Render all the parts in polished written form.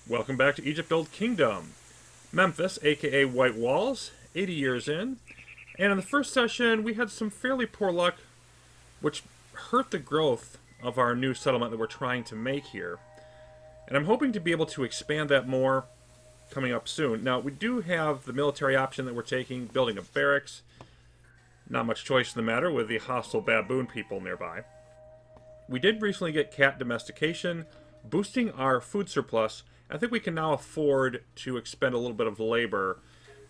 Welcome back to Egypt Old Kingdom. Memphis, aka White Walls, 80 years in. And in the first session, we had some fairly poor luck, which hurt the growth of our new settlement that we're trying to make here. And I'm hoping to be able to expand that more coming up soon. Now, we do have the military option that we're taking, building a barracks. Not much choice in the matter with the hostile Baboon people nearby. We did recently get cat domestication, boosting our food surplus. I think we can now afford to expend a little bit of labor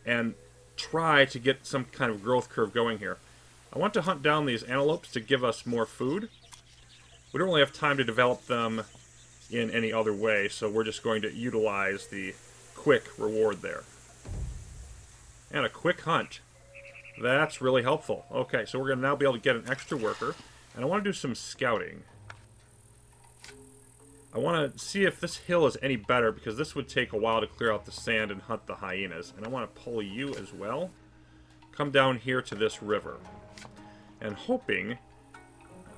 and try to get some kind of growth curve going here. I want to hunt down these antelopes to give us more food. We don't really have time to develop them in any other way, so we're just going to utilize the quick reward there. And a quick hunt. That's really helpful. Okay, so we're going to now be able to get an extra worker. And I want to do some scouting. I want to see if this hill is any better, because this would take a while to clear out the sand and hunt the hyenas. And I want to pull you as well. Come down here to this river. And hoping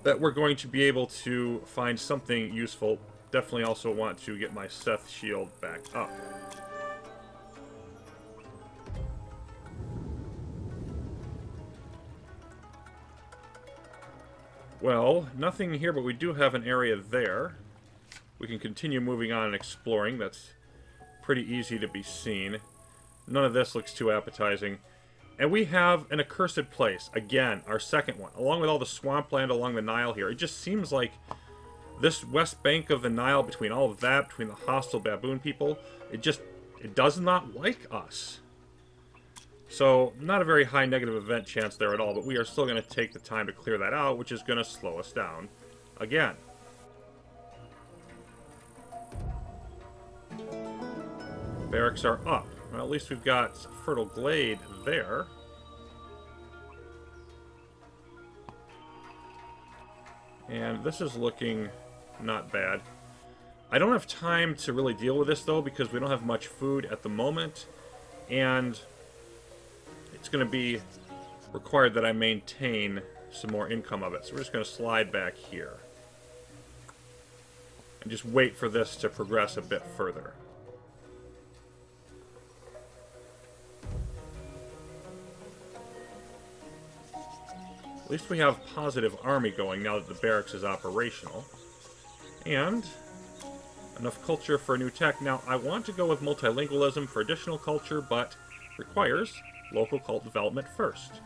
that we're going to be able to find something useful. Definitely also want to get my Seth shield back up. Well, nothing here, but we do have an area there. We can continue moving on and exploring. That's pretty easy to be seen. None of this looks too appetizing. And we have an accursed place. Again, our second one. Along with all the swampland along the Nile here. It just seems like this west bank of the Nile, between all of that, between the hostile Baboon people, it does not like us. So, not a very high negative event chance there at all, but we are still going to take the time to clear that out, which is going to slow us down again. Barracks are up. Well, at least we've got fertile glade there. And this is looking not bad. I don't have time to really deal with this, though, because we don't have much food at the moment. And it's going to be required that I maintain some more income of it. So we're just going to slide back here. And just wait for this to progress a bit further. At least we have positive army going now that the barracks is operational. And enough culture for a new tech. Now, I want to go with multilingualism for additional culture, but requires local cult development first.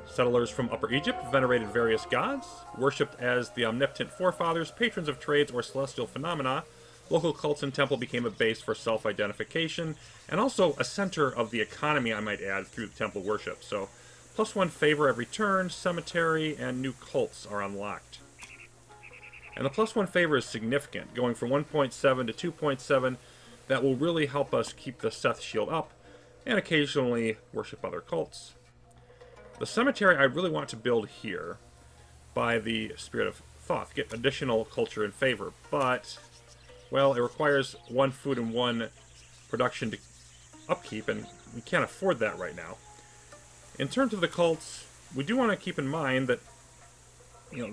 Settlers from Upper Egypt venerated various gods, worshipped as the omnipotent forefathers, patrons of trades, or celestial phenomena. Local cults and temple became a base for self-identification, and also a center of the economy, I might add, through the temple worship. So, +1 favor every turn, cemetery, and new cults are unlocked. And the +1 favor is significant, going from 1.7 to 2.7. That will really help us keep the Seth shield up, and occasionally worship other cults. The cemetery I really want to build here, by the Spirit of Thoth, get additional culture and favor, but, well, it requires 1 food and 1 production to upkeep, and we can't afford that right now. In terms of the cults, we do want to keep in mind that,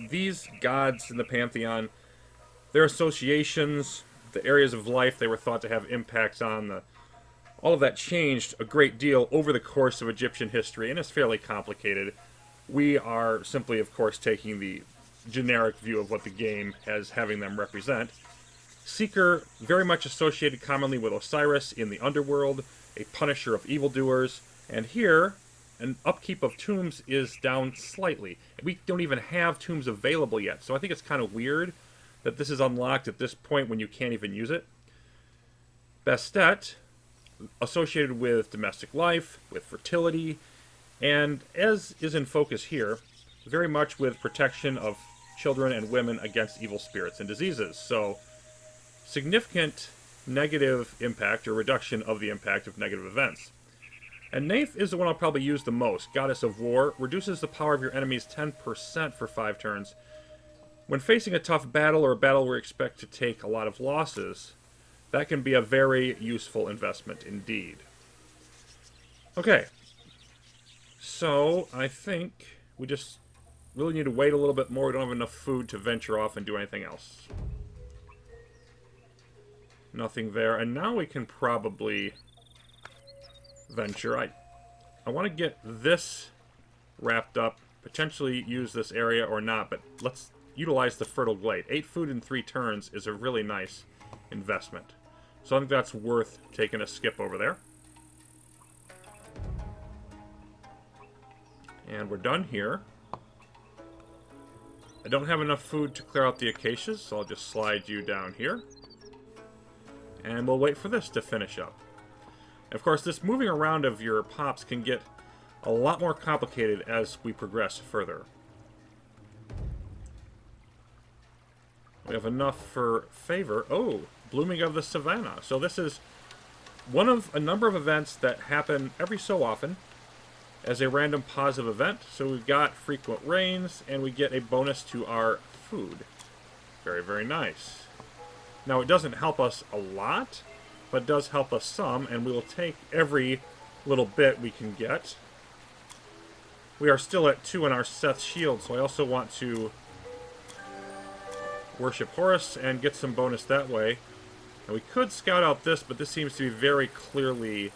these gods in the pantheon, their associations, the areas of life they were thought to have impacts on, all of that changed a great deal over the course of Egyptian history, and it's fairly complicated. We are simply, of course, taking the generic view of what the game has having them represent. Seeker, very much associated commonly with Osiris in the underworld, a punisher of evildoers, and here, an upkeep of tombs is down slightly. We don't even have tombs available yet, so I think it's kind of weird that this is unlocked at this point when you can't even use it. Bastet, associated with domestic life, with fertility, and as is in focus here, very much with protection of children and women against evil spirits and diseases. So, significant negative impact, or reduction of the impact of negative events. And Nath is the one I'll probably use the most. Goddess of War, reduces the power of your enemies 10% for 5 turns. When facing a tough battle, or a battle where you expect to take a lot of losses, that can be a very useful investment indeed. Okay. So, I think we just really need to wait a little bit more. We don't have enough food to venture off and do anything else. Nothing there. And now we can probably venture. I want to get this wrapped up, potentially use this area or not, but let's utilize the fertile glade. 8 food in 3 turns is a really nice investment. So I think that's worth taking a skip over there. And we're done here. I don't have enough food to clear out the acacias, so I'll just slide you down here. And we'll wait for this to finish up. And of course, this moving around of your pops can get a lot more complicated as we progress further. We have enough for favor. Oh, blooming of the savanna. So this is one of a number of events that happen every so often as a random positive event. So we've got frequent rains, and we get a bonus to our food. Very, very nice. Now, it doesn't help us a lot, but it does help us some, and we will take every little bit we can get. We are still at 2 in our Seth shield, so I also want to worship Horus and get some bonus that way. And we could scout out this, but this seems to be very clearly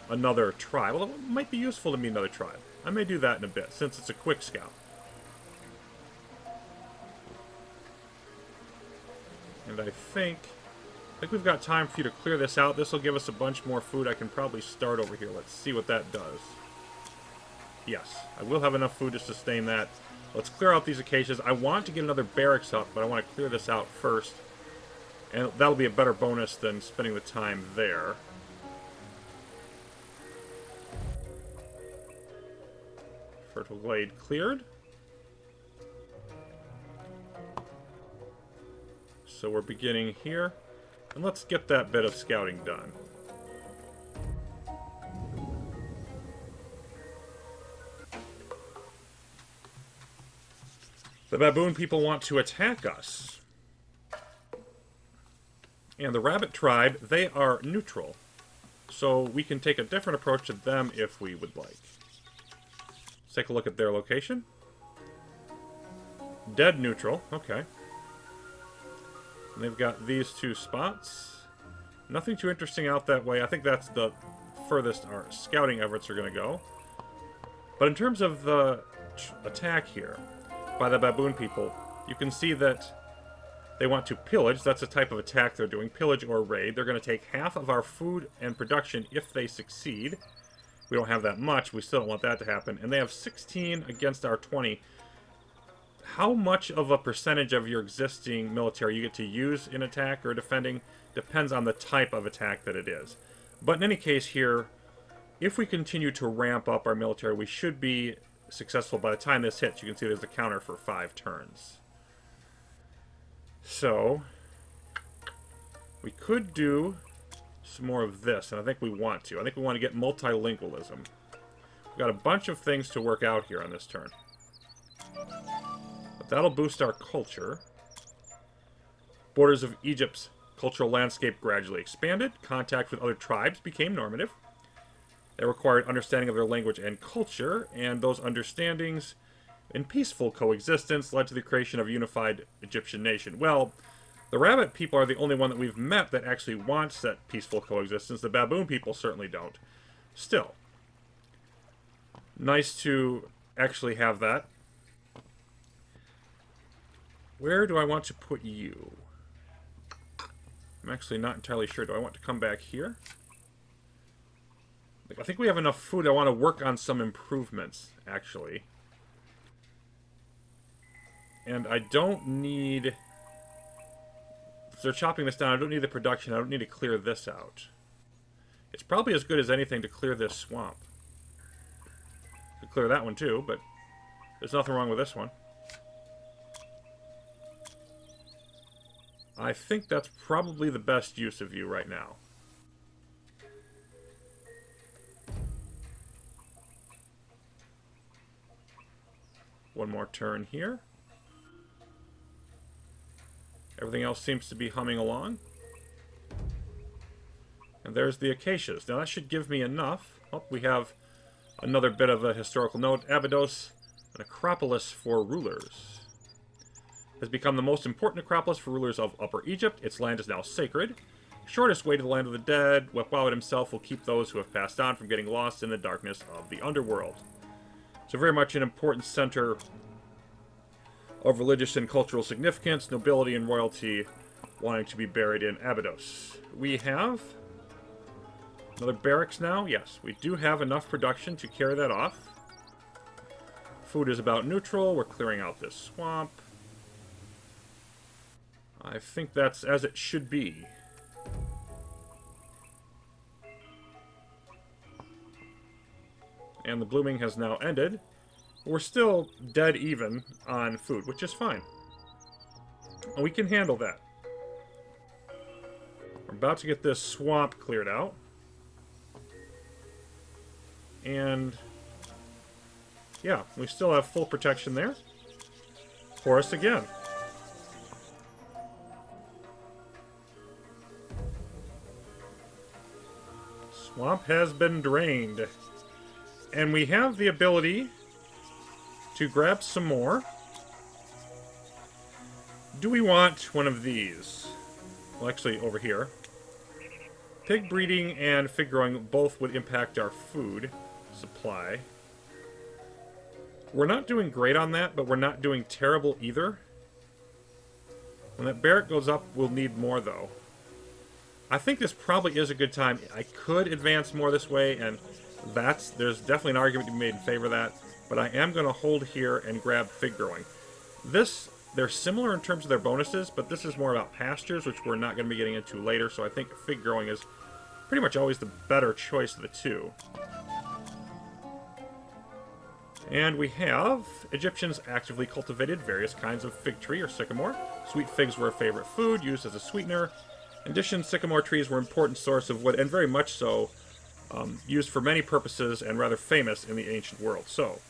another tribe. Well, it might be useful to me another tribe. I may do that in a bit, since it's a quick scout. And I think we've got time for you to clear this out. This will give us a bunch more food. I can probably start over here. Let's see what that does. Yes, I will have enough food to sustain that. Let's clear out these acacias. I want to get another barracks up, but I want to clear this out first. And that'll be a better bonus than spending the time there. Fertile glade cleared. So we're beginning here. And let's get that bit of scouting done. The Baboon people want to attack us. And the Rabbit tribe, they are neutral. So we can take a different approach to them if we would like. Let's take a look at their location. Dead neutral, okay. And they've got these 2 spots. Nothing too interesting out that way. I think that's the furthest our scouting efforts are going to go. But in terms of the attack here by the Baboon people, you can see that they want to pillage. That's a type of attack they're doing, pillage or raid. They're going to take half of our food and production if they succeed. We don't have that much. We still don't want that to happen. And they have 16 against our 20. How much of a percentage of your existing military you get to use in attack or defending depends on the type of attack that it is. But in any case here, if we continue to ramp up our military, we should be successful by the time this hits. You can see there's the counter for 5 turns. So, we could do some more of this, and I think we want to. I think we want to get multilingualism. We've got a bunch of things to work out here on this turn. But that'll boost our culture. Borders of Egypt's cultural landscape gradually expanded. Contact with other tribes became normative. It required understanding of their language and culture, and those understandings in peaceful coexistence led to the creation of a unified Egyptian nation. Well, the Rabbit people are the only one that we've met that actually wants that peaceful coexistence. The Baboon people certainly don't. Still, nice to actually have that. Where do I want to put you? I'm actually not entirely sure. Do I want to come back here? I think we have enough food. I want to work on some improvements, actually. And I don't need... If they're chopping this down, I don't need the production. I don't need to clear this out. It's probably as good as anything to clear this swamp. Could clear that one too, but there's nothing wrong with this one. I think that's probably the best use of you right now. One more turn here. Everything else seems to be humming along. And there's the acacias. Now that should give me enough. Oh, we have another bit of a historical note. Abydos An acropolis for rulers. Has become the most important acropolis for rulers of Upper Egypt. Its land is now sacred. Shortest way to the land of the dead. Wepwawet himself will keep those who have passed on from getting lost in the darkness of the underworld. So very much an important center of religious and cultural significance, nobility and royalty wanting to be buried in Abydos. We have another barracks now. Yes, we do have enough production to carry that off. Food is about neutral. We're clearing out this swamp. I think that's as it should be. And the blooming has now ended. We're still dead even on food, which is fine. We can handle that. We're about to get this swamp cleared out. And yeah, we still have full protection there. Horus again. Swamp has been drained. And we have the ability to grab some more. Do we want one of these? Well, actually, over here. Pig breeding and fig growing both would impact our food supply. We're not doing great on that, but we're not doing terrible either. When that barrack goes up, we'll need more, though. I think this probably is a good time. I could advance more this way, and there's definitely an argument to be made in favor of that. But I am going to hold here and grab fig growing. They're similar in terms of their bonuses, but this is more about pastures, which we're not going to be getting into later. So I think fig growing is pretty much always the better choice of the two. And we have Egyptians actively cultivated various kinds of fig tree or sycamore. Sweet figs were a favorite food, used as a sweetener. In addition, sycamore trees were an important source of wood, and very much so, used for many purposes and rather famous in the ancient world. So,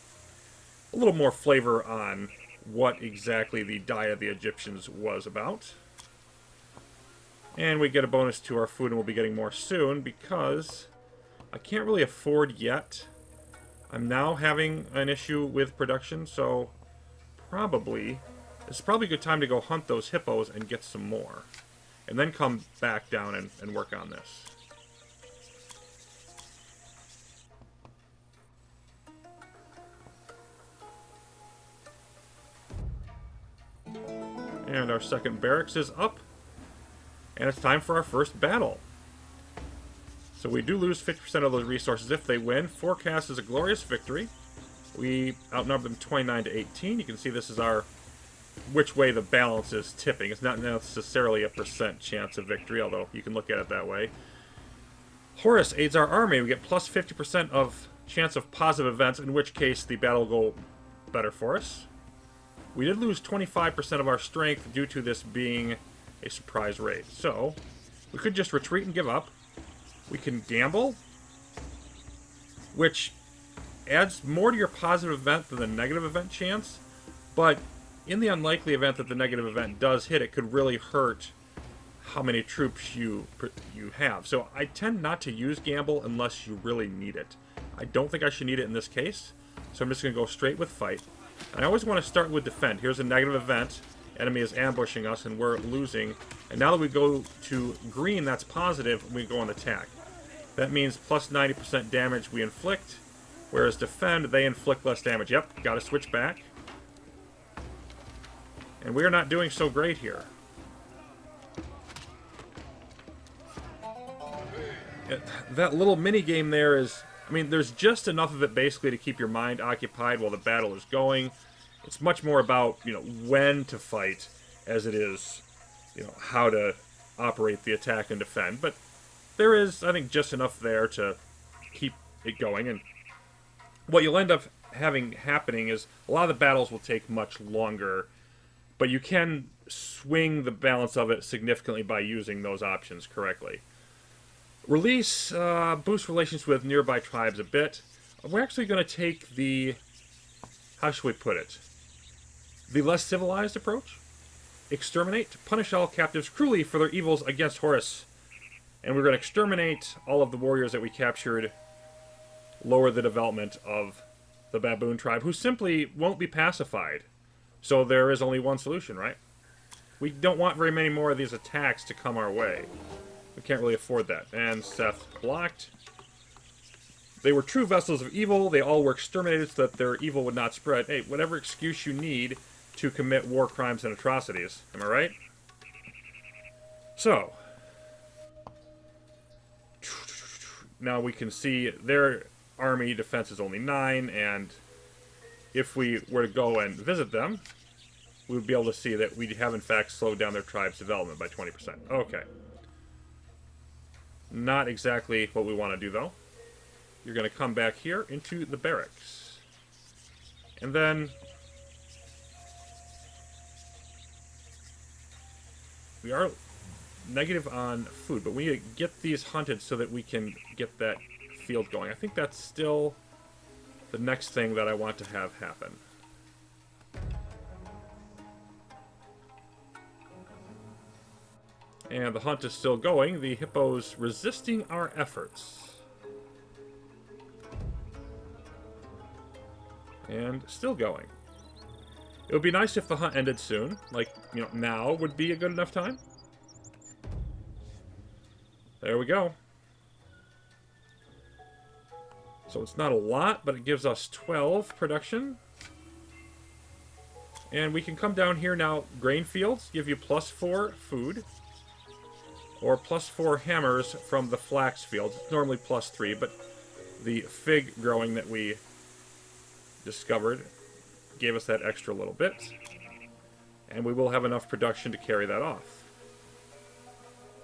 a little more flavor on what exactly the diet of the Egyptians was about. And we get a bonus to our food, and we'll be getting more soon, because I can't really afford yet. I'm now having an issue with production, so it's probably a good time to go hunt those hippos and get some more. And then come back down and work on this. And our second barracks is up. And it's time for our first battle. So we do lose 50% of those resources if they win. Forecast is a glorious victory. We outnumber them 29 to 18. You can see this is which way the balance is tipping. It's not necessarily a % chance of victory, although you can look at it that way. Horus aids our army. We get plus 50% of chance of positive events, in which case the battle will go better for us. We did lose 25% of our strength due to this being a surprise raid. So, we could just retreat and give up. We can gamble, which adds more to your positive event than the negative event chance, but in the unlikely event that the negative event does hit, it could really hurt how many troops you have. So I tend not to use gamble unless you really need it. I don't think I should need it in this case, so I'm just going to go straight with fight. And I always want to start with defend. Here's a negative event. Enemy is ambushing us and we're losing. And now that we go to green, that's positive, we go on attack. That means plus 90% damage we inflict, whereas defend, they inflict less damage. Yep, got to switch back. And we are not doing so great here. That little mini game there is, I mean, there's just enough of it basically to keep your mind occupied while the battle is going. It's much more about, when to fight as it is, how to operate the attack and defend. But there is, I think, just enough there to keep it going. And what you'll end up having happening is a lot of the battles will take much longer, but you can swing the balance of it significantly by using those options correctly. Release boosts relations with nearby tribes a bit. We're actually going to take the, how should we put it, the less civilized approach. Exterminate, punish all captives cruelly for their evils against Horus. And we're going to exterminate all of the warriors that we captured, lower the development of the Baboon tribe, who simply won't be pacified. So there is only one solution, right? We don't want very many more of these attacks to come our way. We can't really afford that. And Seth blocked. They were true vessels of evil. They all were exterminated so that their evil would not spread. Hey, whatever excuse you need to commit war crimes and atrocities. Am I right? So, now we can see their army defense is only 9, and if we were to go and visit them, we would be able to see that we have in fact slowed down their tribe's development by 20%. Okay. Not exactly what we want to do, though. You're going to come back here into the barracks. And then we are negative on food, but we need to get these hunted so that we can get that field going. I think that's still the next thing that I want to have happen. And the hunt is still going. The hippo's resisting our efforts. And still going. It would be nice if the hunt ended soon. Like, you know, now would be a good enough time. There we go. So it's not a lot, but it gives us 12 production. And we can come down here now. Grain fields give you +4 food. Or +4 hammers from the flax fields. It's normally +3, but the fig growing that we discovered gave us that extra little bit. And we will have enough production to carry that off.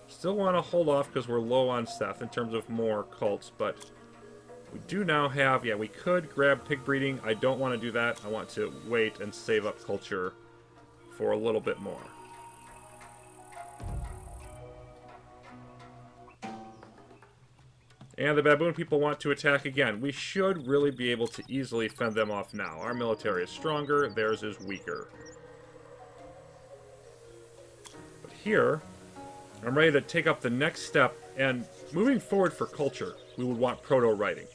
Still want to hold off because we're low on Seth in terms of more cults, but we do now have, yeah, we could grab pig breeding. I don't want to do that. I want to wait and save up culture for a little bit more. And the Baboon people want to attack again. We should really be able to easily fend them off now. Our military is stronger, theirs is weaker. But here, I'm ready to take up the next step, and moving forward for culture, we would want proto-writing.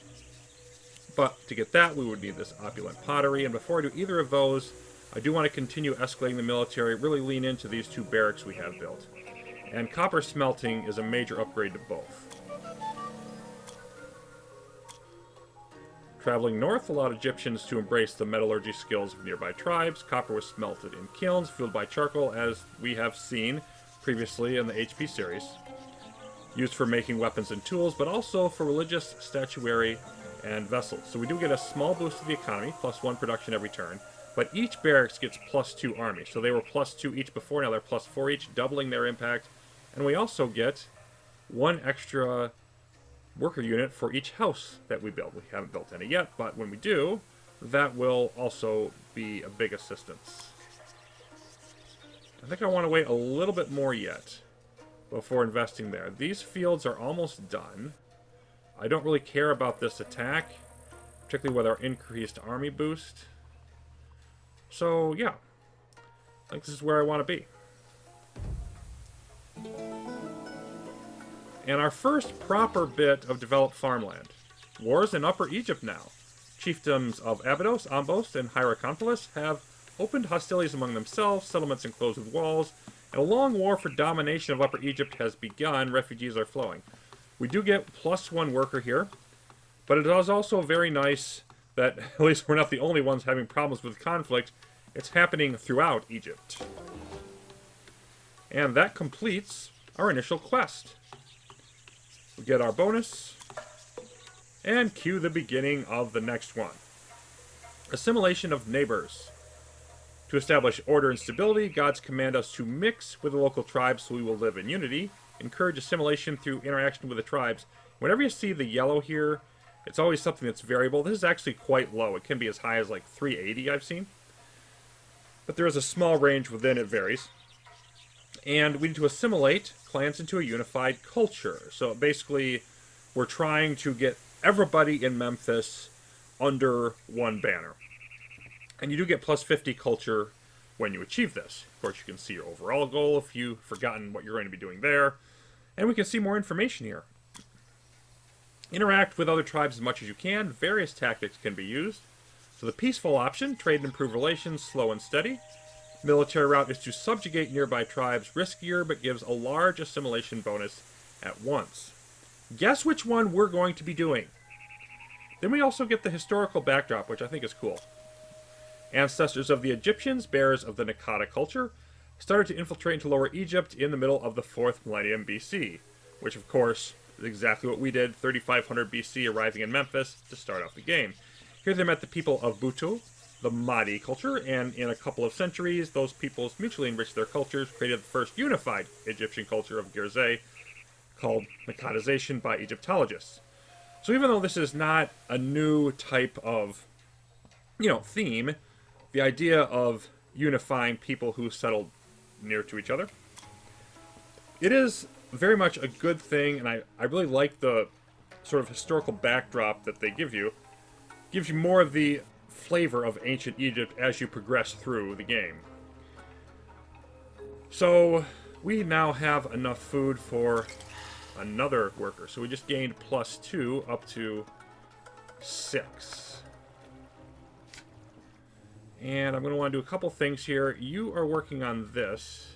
But to get that, we would need this opulent pottery, and before I do either of those, I do want to continue escalating the military, really lean into these 2 barracks we have built. And copper smelting is a major upgrade to both. Traveling north allowed Egyptians to embrace the metallurgy skills of nearby tribes. Copper was smelted in kilns, fueled by charcoal, as we have seen previously in the HP series. Used for making weapons and tools, but also for religious statuary and vessels. So we do get a small boost to the economy, +1 production every turn, but each barracks gets +2 army. So they were +2 each before, now they're +4 each, doubling their impact. And we also get 1 extra worker unit for each house that we build. We haven't built any yet, but when we do, that will also be a big assistance. I think I want to wait a little bit more yet before investing there. These fields are almost done. I don't really care about this attack, particularly with our increased army boost. So, yeah. I think this is where I want to be. And our first proper bit of developed farmland. Wars in Upper Egypt now. Chiefdoms of Abydos, Ambos, and Hierakonpolis have opened hostilities among themselves, settlements enclosed with walls, and a long war for domination of Upper Egypt has begun. Refugees are flowing. We do get +1 worker here, but it is also very nice that at least we're not the only ones having problems with conflict. It's happening throughout Egypt. And that completes our initial quest. We get our bonus, and cue the beginning of the next one. Assimilation of neighbors. To establish order and stability, gods command us to mix with the local tribes so we will live in unity. Encourage assimilation through interaction with the tribes. Whenever you see the yellow here, it's always something that's variable. This is actually quite low. It can be as high as like 380, I've seen. But there is a small range within it varies. And we need to assimilate clans into a unified culture. So basically, we're trying to get everybody in Memphis under one banner. And you do get +50 culture when you achieve this. Of course, you can see your overall goal if you've forgotten what you're going to be doing there. And we can see more information here. Interact with other tribes as much as you can. Various tactics can be used. So the peaceful option, trade and improve relations, slow and steady. Military route is to subjugate nearby tribes, riskier, but gives a large assimilation bonus at once. Guess which one we're going to be doing? Then we also get the historical backdrop, which I think is cool. Ancestors of the Egyptians, bearers of the Nakata culture, started to infiltrate into Lower Egypt in the middle of the 4th millennium BC, which of course is exactly what we did, 3500 BC, arriving in Memphis to start off the game. Here they met the people of Butu, the Mahdi culture, and in a couple of centuries, those peoples mutually enriched their cultures, created the first unified Egyptian culture of Girzeh, called Nakatization by Egyptologists. So even though this is not a new type of, theme, the idea of unifying people who settled near to each other, it is very much a good thing, and I really like the sort of historical backdrop that they give you. Gives you more of the flavor of ancient Egypt as you progress through the game. So we now have enough food for another worker. So we just gained +2 up to 6. And I'm going to want to do a couple things here. You are working on this.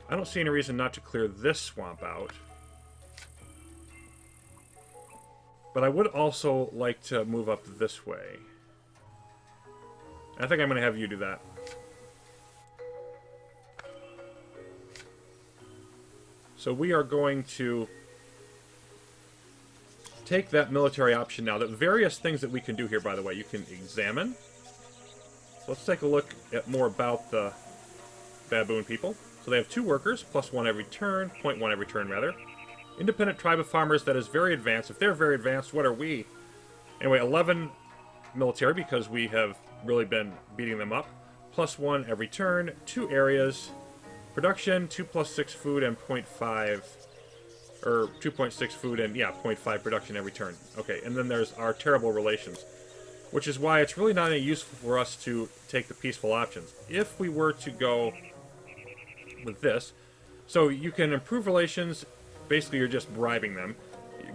I don't see any reason not to clear this swamp out. But I would also like to move up this way. I think I'm going to have you do that. So we are going to take that military option now. The various things that we can do here, by the way, you can examine. So let's take a look at more about the Baboon people. So they have 2 workers, +1 every turn, 0.1 every turn rather. Independent tribe of farmers that is very advanced. If they're very advanced, what are we? Anyway, 11 military because we have really been beating them up. +1 every turn, 2 areas. Production, 2 + 6 food and 0.5, or 2.6 food and, 0.5 production every turn. Okay, and then there's our terrible relations, which is why it's really not any useful for us to take the peaceful options. If we were to go with this, so you can improve relations, basically you're just bribing them,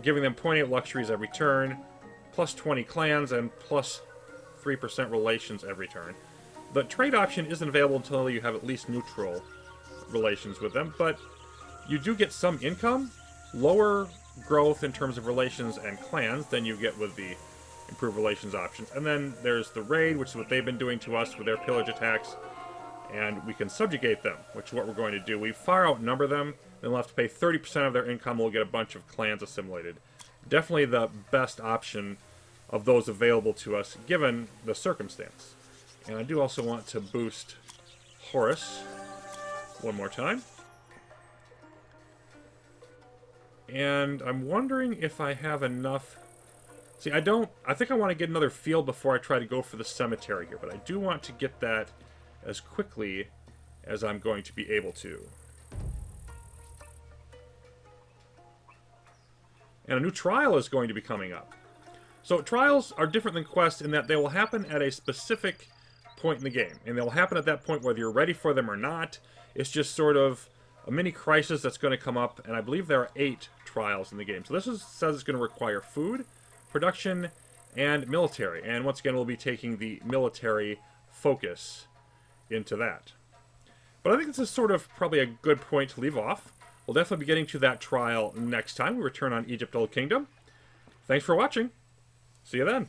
giving them 0.8 luxuries every turn, +20 clans, and +3% relations every turn. The trade option isn't available until you have at least neutral relations with them, but you do get some income, lower growth in terms of relations and clans than you get with the improved relations options. And then there's the raid, which is what they've been doing to us with their pillage attacks, and we can subjugate them, which is what we're going to do. We far outnumber them, then we'll have to pay 30% of their income, we'll get a bunch of clans assimilated. Definitely the best option of those available to us, given the circumstance. And I do also want to boost Horus one more time. And I'm wondering if I have enough. See, I think I want to get another field before I try to go for the cemetery here, but I do want to get that as quickly as I'm going to be able to. And a new trial is going to be coming up. So trials are different than quests in that they will happen at a specific point in the game, and they'll happen at that point whether you're ready for them or not. It's just sort of a mini crisis that's going to come up, and I believe there are 8 trials in the game. So this says it's going to require food, production, and military. And once again, we'll be taking the military focus into that. But I think this is sort of probably a good point to leave off. We'll definitely be getting to that trial next time we return on Egypt Old Kingdom. Thanks for watching. See you then.